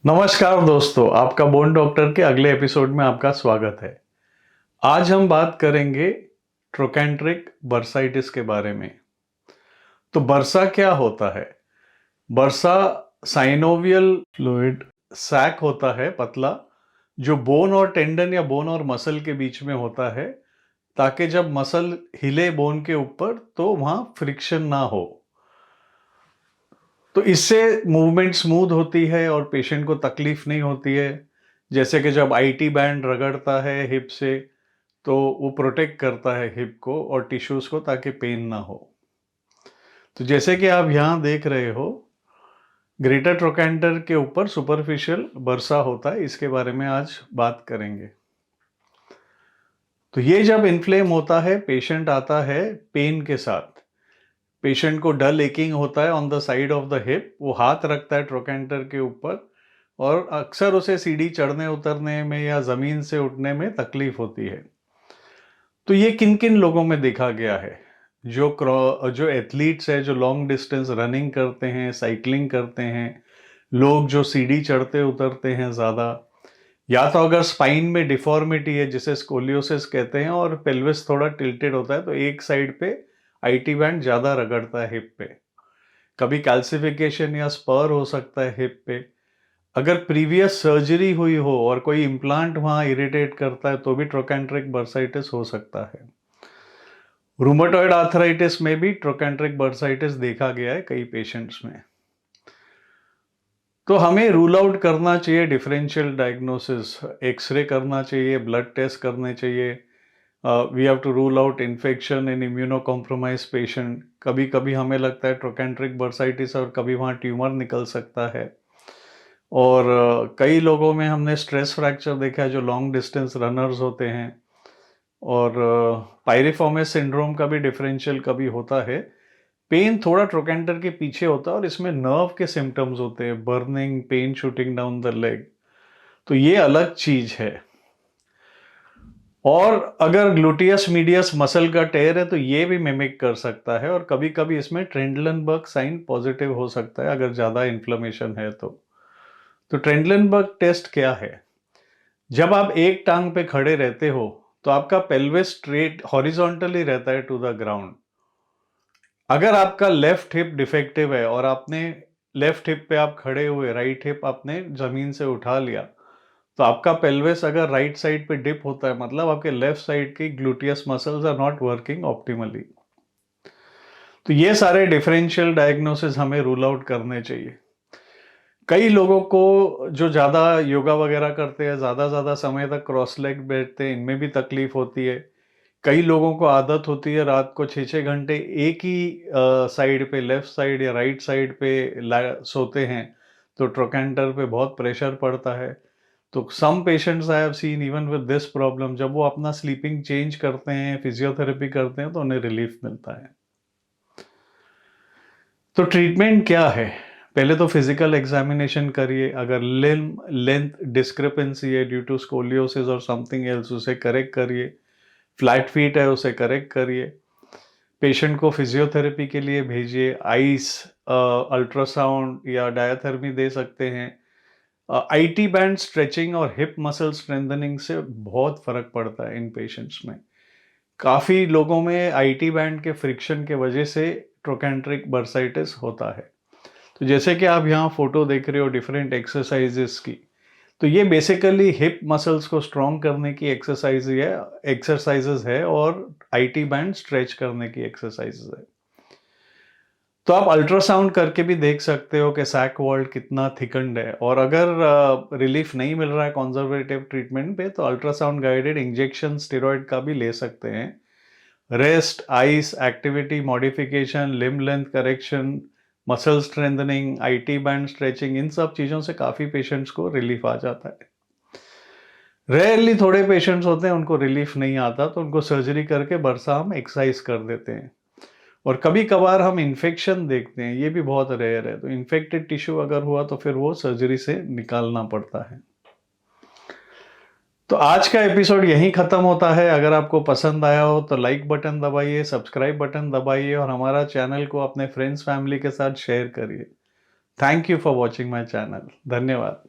नमस्कार दोस्तों, आपका बोन डॉक्टर के अगले एपिसोड में आपका स्वागत है। आज हम बात करेंगे ट्रोकेंट्रिक बर्साइटिस के बारे में। तो बर्सा क्या होता है? बर्सा साइनोवियल फ्लूइड सैक होता है, पतला, जो बोन और टेंडन या बोन और मसल के बीच में होता है, ताकि जब मसल हिले बोन के ऊपर तो वहां फ्रिक्शन ना हो। तो इससे मूवमेंट स्मूथ होती है और पेशेंट को तकलीफ नहीं होती है। जैसे कि जब आईटी बैंड रगड़ता है हिप से, तो वो प्रोटेक्ट करता है हिप को और टिश्यूज को, ताकि पेन ना हो। तो जैसे कि आप यहाँ देख रहे हो, ग्रेटर ट्रोकेंटर के ऊपर सुपरफिशियल बर्सा होता है। इसके बारे में आज बात करेंगे। तो ये जब इन्फ्लेम होता है, पेशेंट आता है पेन के साथ। पेशेंट को डल एकिंग होता है on the side of the hip. वो हाथ रखता है ट्रोकेंटर के ऊपर और अक्सर उसे सीढ़ी चढ़ने उतरने में या ज़मीन से उठने में तकलीफ होती है। तो ये किन किन लोगों में देखा गया है? जो एथलीट्स है, जो लॉन्ग डिस्टेंस रनिंग करते हैं, साइकिलिंग करते हैं, लोग जो सीढ़ी चढ़ते उतरते हैं ज़्यादा, या तो अगर स्पाइन में डिफॉर्मिटी है जिसे स्कोलियोसिस कहते हैं और पेल्विस थोड़ा टिल्टेड होता है, तो एक साइड पे आईटी बैंड ज़्यादा रगड़ता है हिप पे। कभी कैल्सिफिकेशन या स्पर हो सकता है हिप पे। अगर प्रीवियस सर्जरी हुई हो और कोई इम्प्लांट वहां इरिटेट करता है, तो भी ट्रोकेंट्रिक बर्साइटिस हो सकता है। रूमेटॉइड आर्थराइटिस में भी ट्रोकेंट्रिक बर्साइटिस देखा गया है कई पेशेंट्स में। तो हमें रूल आउट करना चाहिए डिफरेंशियल डायग्नोसिस। एक्सरे करना चाहिए, ब्लड टेस्ट करने चाहिए। We have to rule out infection in immuno compromise patient. कभी कभी हमें लगता है ट्रोकेंट्रिक बर्साइटिस और कभी वहाँ ट्यूमर निकल सकता है। और कई लोगों में हमने स्ट्रेस फ्रैक्चर देखा है, जो लॉन्ग डिस्टेंस रनर्स होते हैं। और पायरिफॉर्मिस सिंड्रोम का भी डिफरेंशियल कभी होता है। पेन थोड़ा ट्रोकेंटर के पीछे होता है और इसमें नर्व के सिम्टम्स होते हैं, burning, pain shooting down the leg. तो ये अलग चीज है। और अगर ग्लूटियस मीडियस मसल का टेयर है, तो ये भी मिमिक कर सकता है और कभी कभी इसमें ट्रेंडलनबर्ग साइन पॉजिटिव हो सकता है अगर ज़्यादा इन्फ्लेमेशन है तो ट्रेंडलनबर्ग टेस्ट क्या है? जब आप एक टांग पे खड़े रहते हो, तो आपका पेल्विस स्ट्रेट हॉरिजॉन्टली रहता है टू द ग्राउंड। अगर आपका लेफ्ट हिप डिफेक्टिव है और आपने लेफ्ट हिप पे आप खड़े हुए, राइट हिप आपने जमीन से उठा लिया, तो आपका पेल्विस अगर राइट साइड पे डिप होता है, मतलब आपके लेफ्ट साइड की gluteus muscles are not working optimally. तो ये सारे डिफरेंशियल डायग्नोसिस हमें रूल आउट करने चाहिए। कई लोगों को जो ज़्यादा योगा वगैरह करते हैं, ज़्यादा समय तक क्रॉस लेग बैठते हैं, इनमें भी तकलीफ होती है। कई लोगों को आदत होती है रात को 6-6 घंटे एक ही साइड पे, लेफ्ट साइड या राइट साइड पे सोते हैं, तो ट्रोकेंटर पे बहुत प्रेशर पड़ता है। तो some patients I have seen even with this problem, जब वो अपना स्लीपिंग चेंज करते हैं, फिजियोथेरेपी करते हैं, तो उन्हें रिलीफ मिलता है। तो ट्रीटमेंट क्या है? पहले तो फिजिकल एग्जामिनेशन करिए। अगर लिम्ब लेंथ डिस्क्रिपेंसी है ड्यू टू स्कोलियोसिस और समथिंग एल्स, उसे करेक्ट करिए। फ्लैट फीट है, उसे करेक्ट करिए। पेशेंट को फिजियोथेरेपी के लिए भेजिए। आइस, अल्ट्रासाउंड या डायाथेरेपी दे सकते हैं। आईटी बैंड स्ट्रेचिंग और हिप मसल स्ट्रेंथनिंग से बहुत फर्क पड़ता है इन पेशेंट्स में। काफ़ी लोगों में आईटी बैंड के फ्रिक्शन के वजह से ट्रोकेंट्रिक बर्साइटिस होता है। तो जैसे कि आप यहाँ फोटो देख रहे हो डिफरेंट एक्सरसाइजेस की, तो ये बेसिकली हिप मसल्स को स्ट्रॉन्ग करने की एक्सरसाइजेस है और आईटी बैंड स्ट्रेच करने की एक्सरसाइजेस है। तो आप अल्ट्रासाउंड करके भी देख सकते हो कि सैक वॉल कितना थिकंड है। और अगर रिलीफ नहीं मिल रहा है कंजर्वेटिव ट्रीटमेंट पे, तो अल्ट्रासाउंड गाइडेड इंजेक्शन स्टेरॉइड का भी ले सकते हैं। Rest, ice, activity modification, limb length correction, muscle strengthening, IT band stretching, इन सब चीज़ों से काफ़ी पेशेंट्स को रिलीफ आ जाता है। रेयरली थोड़े पेशेंट्स होते हैं उनको रिलीफ नहीं आता, तो उनको सर्जरी करके बरसा हम एक्सरसाइज कर देते हैं। और कभी कभार हम इन्फेक्शन देखते हैं, ये भी बहुत रेयर है। तो इन्फेक्टेड टिश्यू अगर हुआ तो फिर वो सर्जरी से निकालना पड़ता है। तो आज का एपिसोड यहीं खत्म होता है। अगर आपको पसंद आया हो तो लाइक बटन दबाइए, सब्सक्राइब बटन दबाइए और हमारा चैनल को अपने फ्रेंड्स फैमिली के साथ शेयर करिए। Thank you for watching my channel. धन्यवाद।